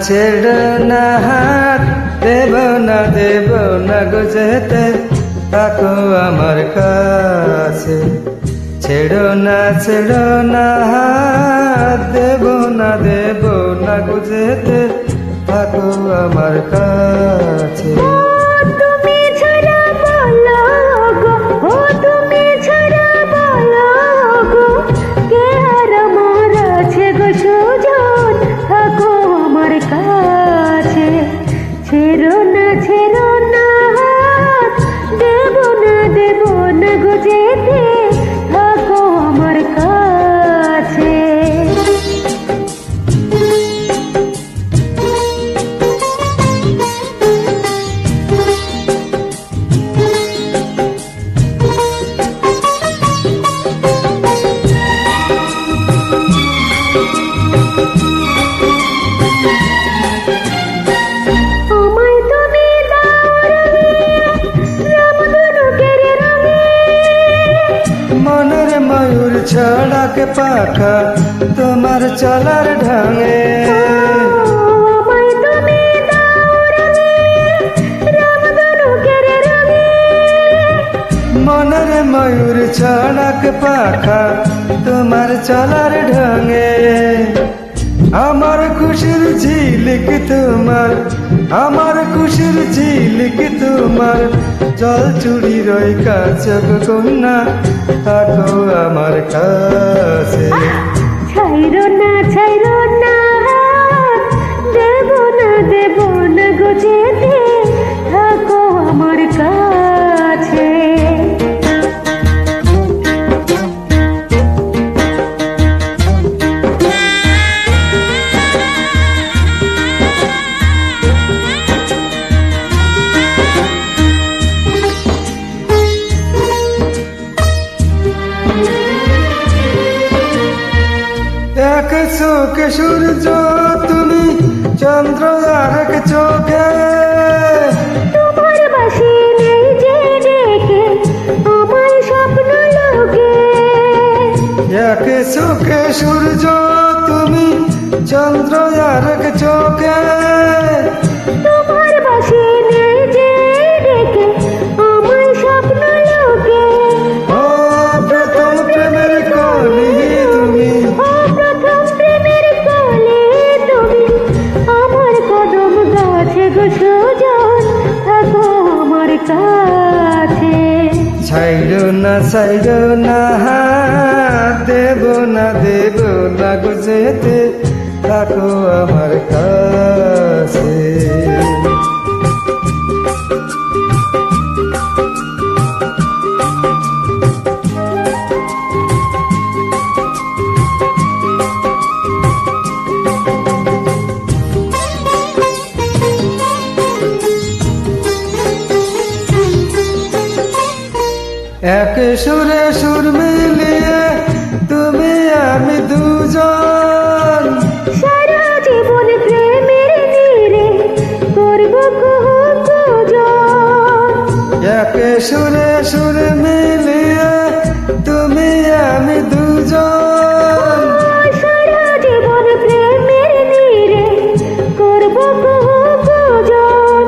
ছেড়ো না হাত, দেব না গো যেতে, থাকো আমার কাছে। ছেড়ো না হাত, দেব না গো যেতে, থাকো আমার কাছে। তুমি ছাড়া বলো গো, ও তুমি ছাড়া বলো গো, কে আর আমার আছে গো সুজন, থাকো আমার কাছে। ছেড়ো না হাত, দেব না গো যেতে, থাকো আমার কাছে। মনের ময়ূর ছড়াক পাখা তোমার চলার ঢঙে, মনের ময়ূর ছড়াক পাখা তোমার চলার ঢঙে। আমার খুশির ঝিলিক তোমার, আমার খুশির ঝিলিক তোমার, জল চুড়ি রই কাছে গো কন্যা, থাকো আমার কাছে। ছাইরো না হাত, দেব না গো যেতে, থাকো আমার কাছে। এক চোখে সূর্য তুমি, চন্দ্র আর এক চোখে, তোমার বাসি নেই যে ডেকে, আমার স্বপ্ন লোকে। এক চোখে সূর্য তুমি, চন্দ্র আর এক চোখে, তোমার বাসি নেই যে ডেকে, আমার স্বপ্ন লোকে। ও প্রথম প্রেমের কলি তুমি, ও প্রথম প্রেমের কলি তুমি, আমার কদম গাছে গো সুজন, থাকো আমার কাছে। ছাইরো না হাত, দেব না গো যেতে, থাকো আমার কাছে। এক সুরে সুর মিলিয়ে তুমি আমি দুজন, সারা জীবন প্রেমের নীড়ে করব কুজন। এক সুরে সুর মিলিয়ে তুমি আমি দুজন, সারা জীবন প্রেমের নীড়ে করব কুজন।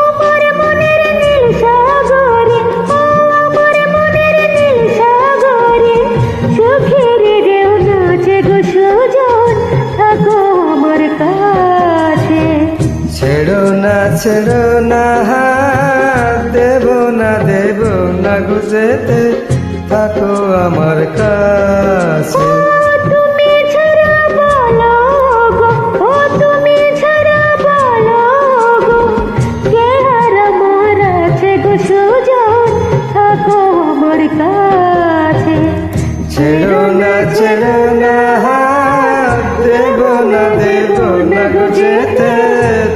আমার মনের নীল সাগরে, ও আমার মনের নীল সাগরে, সুখের ঢেউ নাচে গো সুজন, থাকো আমার কাছে। ছেড়ো না হাত, দেব না গো যেতে, থাকো আমার কাছে। তুমি ছাড়া বলো গো, ও তুমি ছাড়া বলো গো, কে আর আমার আছে গো সুজন, থাকো আমার কাছে। ছেড়ো না হাত, দেব না গো যেতে,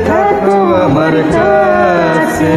থাকো আমার কাছে।